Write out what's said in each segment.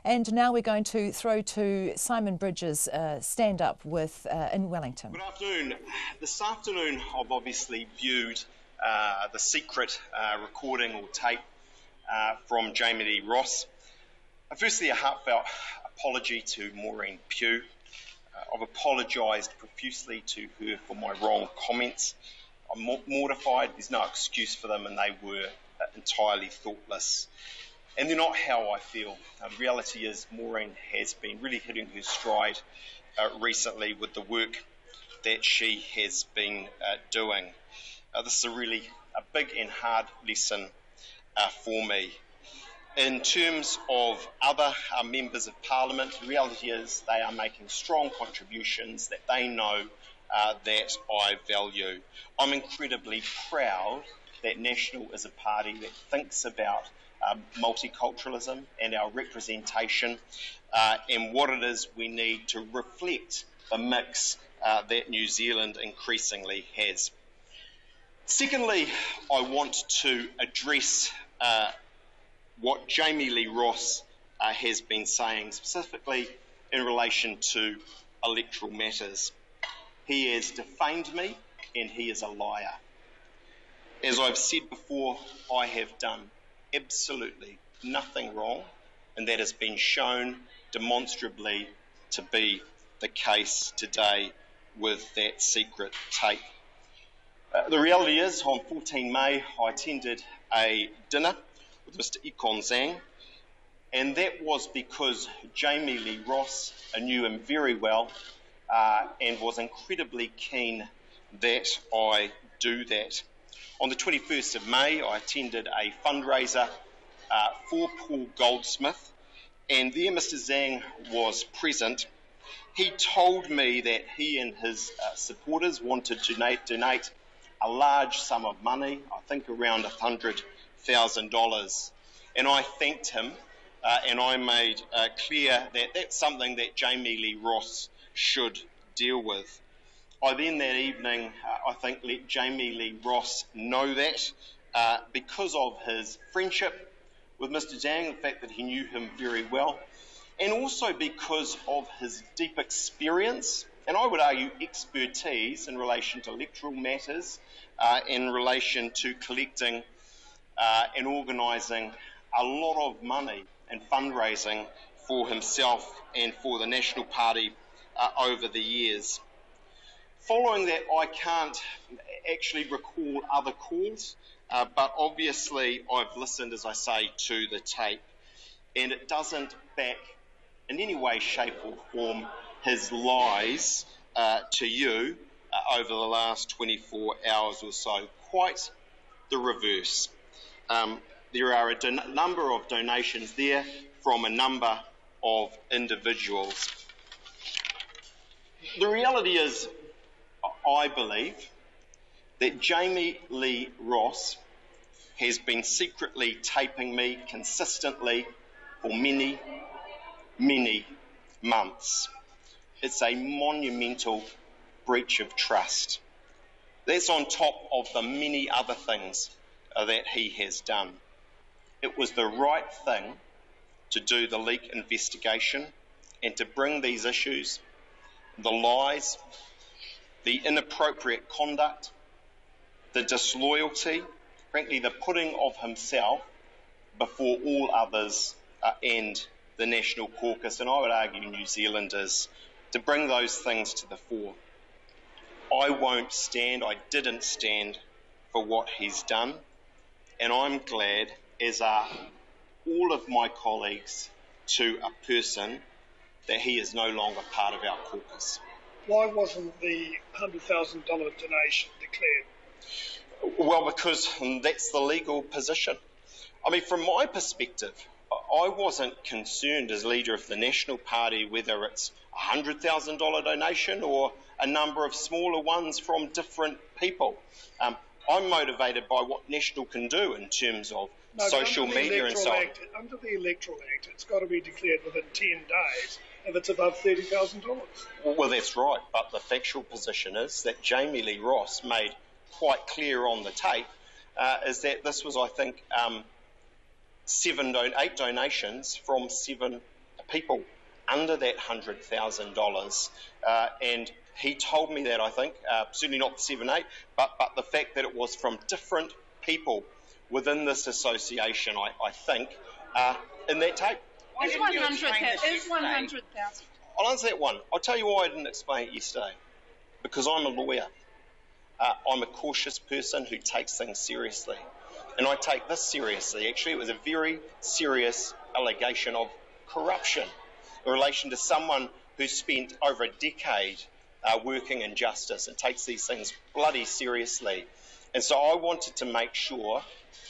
And now we're going to throw to Simon Bridges' stand-up with in Wellington. Good afternoon. This afternoon I've obviously viewed the secret recording or tape from Jami Lee Ross. Firstly, a heartfelt apology to Maureen Pugh. I've apologised profusely to her for my wrong comments. I'm mortified, there's no excuse for them, and they were entirely thoughtless. And they're not how I feel. The reality is Maureen has been really hitting her stride recently with the work that she has been doing. This is a big and hard lesson for me. In terms of other members of Parliament, the reality is they are making strong contributions that they know that I value. I'm incredibly proud that National is a party that thinks about multiculturalism and our representation and what it is we need to reflect the mix that New Zealand increasingly has. Secondly, I want to address what Jami Lee Ross has been saying, specifically in relation to electoral matters. He has defamed me and he is a liar. As I've said before, I have done absolutely nothing wrong, and that has been shown demonstrably to be the case today with that secret tape. The reality is, on 14 May, I attended a dinner with Mr. Ikon Zhang, and that was because Jami Lee Ross knew him very well and was incredibly keen that I do that. On the 21st of May, I attended a fundraiser for Paul Goldsmith, and there Mr. Zhang was present. He told me that he and his supporters wanted to donate a large sum of money, I think around $100,000. And I thanked him and I made clear that that's something that Jami Lee Ross should deal with. I then that evening, I think, let Jami Lee Ross know that because of his friendship with Mr. Zhang, the fact that he knew him very well, and also because of his deep experience, and I would argue expertise in relation to electoral matters, in relation to collecting and organising a lot of money and fundraising for himself and for the National Party over the years. Following that, I can't actually recall other calls, but obviously I've listened, as I say, to the tape, and it doesn't back in any way, shape or form his lies to you over the last 24 hours or so. Quite the reverse. There are a number of donations there from a number of individuals. The reality is, I believe that Jami Lee Ross has been secretly taping me consistently for many, many months. It's a monumental breach of trust. That's on top of the many other things that he has done. It was the right thing to do the leak investigation and to bring these issues, the lies, the inappropriate conduct, the disloyalty, frankly the putting of himself before all others and the National Caucus, and I would argue New Zealanders, to bring those things to the fore. I didn't stand for what he's done, and I'm glad, as are all of my colleagues to a person, that he is no longer part of our caucus. Why wasn't the $100,000 donation declared? Well, because that's the legal position. I mean, from my perspective, I wasn't concerned as leader of the National Party whether it's a $100,000 donation or a number of smaller ones from different people. I'm motivated by what National can do in terms of social media and so on. Under the Electoral Act, it's got to be declared within 10 days if it's above $30,000. Well, that's right, but the factual position is that Jami Lee Ross made quite clear on the tape is that this was, I think, 8 donations from 7 people under that $100,000, and he told me that, I think, certainly not the 7-8, but the fact that it was from different people within this association, I think, in that tape. Is 100,000? I'll answer that one. I'll tell you why I didn't explain it yesterday. Because I'm a lawyer. I'm a cautious person who takes things seriously. And I take this seriously. Actually, it was a very serious allegation of corruption in relation to someone who spent over a decade working in justice and takes these things bloody seriously. And so I wanted to make sure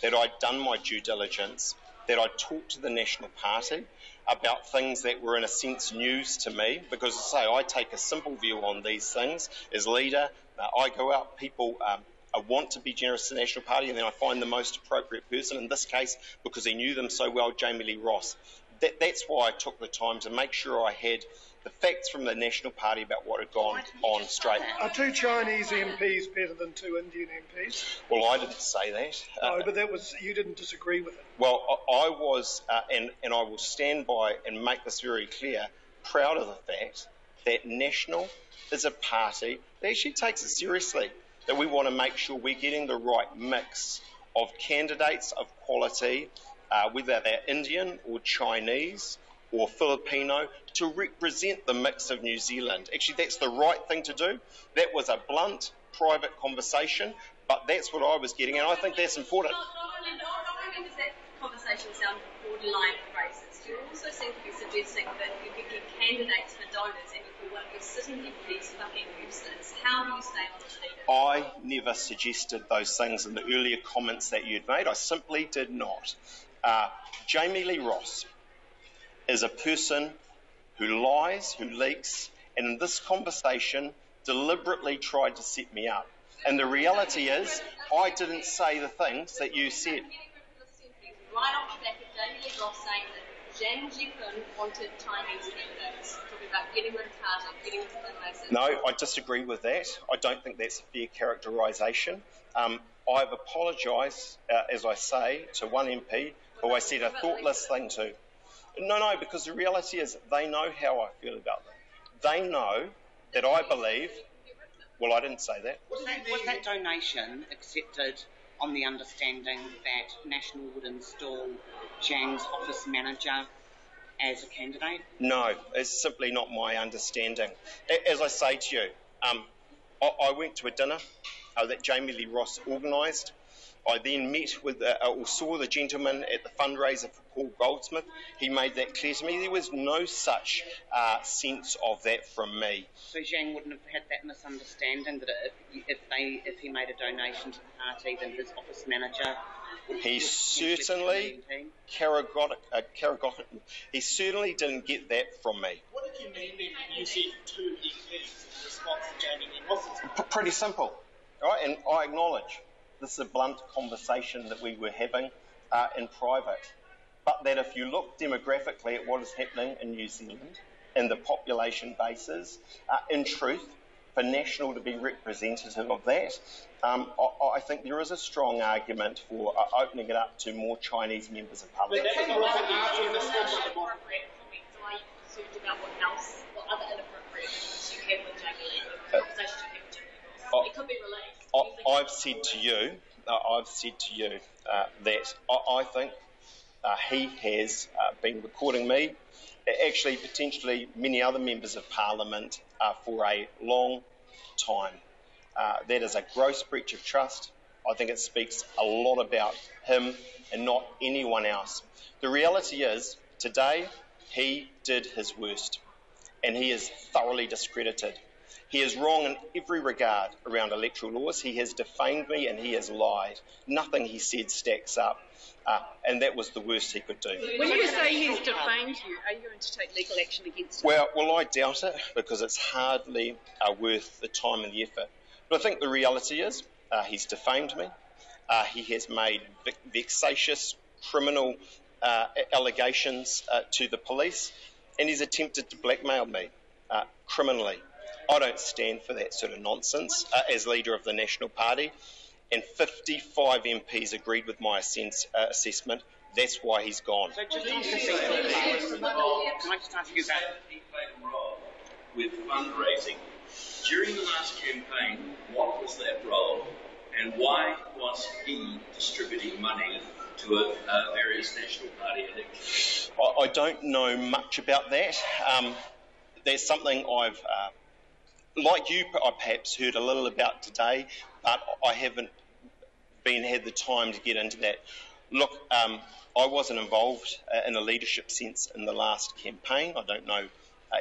that I'd done my due diligence, that I'd talked to the National Party about things that were in a sense news to me, because as I say, I take a simple view on these things as leader. I go out, people I want to be generous to the National Party, and then I find the most appropriate person, in this case, because he knew them so well, Jami Lee Ross. That's why I took the time to make sure I had the facts from the National Party about what had gone on straight. Are 2 Chinese MPs better than 2 Indian MPs? Well, I didn't say that. No, but you didn't disagree with it. Well, I was, and I will stand by and make this very clear, proud of the fact that National is a party that actually takes it seriously, that we want to make sure we're getting the right mix of candidates of quality, whether they're Indian or Chinese or Filipino, to represent the mix of New Zealand. Actually, that's the right thing to do. That was a blunt, private conversation, but that's what I was getting, and I think that's important. Not only does that conversation sound borderline racist, you also seem to be suggesting that you could get candidates for donors and you could want your sitting MPs fucking useless. How do you stay on the leader? I never suggested those things in the earlier comments that you'd made. I simply did not. Jami Lee Ross is a person who lies, who leaks, and in this conversation deliberately tried to set me up. And the reality is, I didn't say the things that you said. Right off the back of Jami Lee Ross saying that Zhang Jikun wanted Chinese candidates, talking about getting rid of Carter, getting rid of the races. No, I disagree with that. I don't think that's a fair characterisation. I've apologised, as I say, to one MP who I said a thoughtless thing to. No, because the reality is they know how I feel about them. They know that I believe... Well, I didn't say that. Was that donation accepted on the understanding that National would install Zhang's office manager as a candidate? No, it's simply not my understanding. As I say to you, I went to a dinner that Jami Lee Ross organised. I then met with, or saw the gentleman at the fundraiser for Paul Goldsmith. He made that clear to me. There was no such sense of that from me. So Zhang wouldn't have had that misunderstanding that if he made a donation to the party, then his office manager would... He certainly he certainly didn't get that from me. What did you mean then when you said 2 MPs in response to Jami Lee Ross's? Pretty simple, right? And I acknowledge this is a blunt conversation that we were having in private. But that if you look demographically at what is happening in New Zealand and the population bases, in truth, for National to be representative of that, I think there is a strong argument for opening it up to more Chinese members of Parliament. But that was after the inappropriate comments. Are you concerned about what other inappropriate comments you have with Jami Lee, conversations you have with Jami Lee Ross? It could be released. I've said to you that I think he has been recording me, actually potentially many other members of Parliament for a long time. That is a gross breach of trust. I think it speaks a lot about him and not anyone else. The reality is, today he did his worst and he is thoroughly discredited. He is wrong in every regard around electoral laws. He has defamed me and he has lied. Nothing he said stacks up. And that was the worst he could do. When you say he's defamed you, are you going to take legal action against him? Well, I doubt it, because it's hardly worth the time and the effort. But I think the reality is he's defamed me. He has made vexatious criminal allegations to the police, and he's attempted to blackmail me criminally. I don't stand for that sort of nonsense as leader of the National Party, and 55 MPs agreed with my assessment. that's why he's gone. So just on procedural, can I just ask you about Defamed role with fundraising during the last campaign? What was that role, and why was he distributing money to various National Party elections? I don't know much about that. That's something I've, like you, I perhaps heard a little about today, but I haven't had the time to get into that. Look, I wasn't involved in a leadership sense in the last campaign. I don't know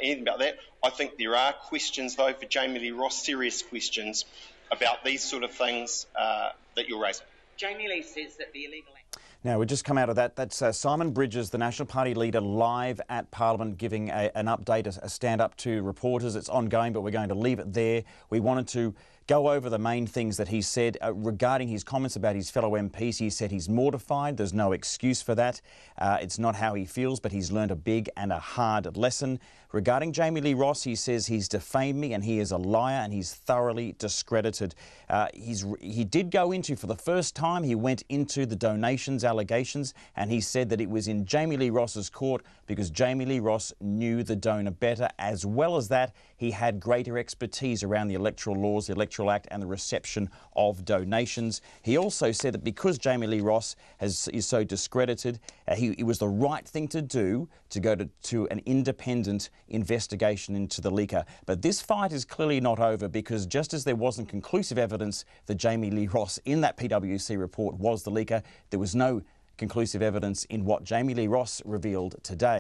anything about that. I think there are questions, though, for Jami Lee Ross, serious questions about these sort of things that you're raising. Jami Lee says that the illegal act. Now, we just come out of that. That's Simon Bridges, the National Party leader, live at Parliament, giving an update, a stand-up to reporters. It's ongoing, but we're going to leave it there. We wanted to go over the main things that he said regarding his comments about his fellow MPs. He said he's mortified. There's no excuse for that. It's not how he feels, but he's learned a big and a hard lesson. Regarding Jami Lee Ross, he says he's defamed me and he is a liar and he's thoroughly discredited. He did go into, for the first time, he went into the donations allegations, and he said that it was in Jami Lee Ross's court because Jami Lee Ross knew the donor better. As well as that, he had greater expertise around the electoral laws, the Electoral Act and the reception of donations. He also said that because Jami Lee Ross is so discredited, it was the right thing to do to go to an independent investigation into the leaker. But this fight is clearly not over, because just as there wasn't conclusive evidence that Jami Lee Ross in that PwC report was the leaker, there was no conclusive evidence in what Jami Lee Ross revealed today.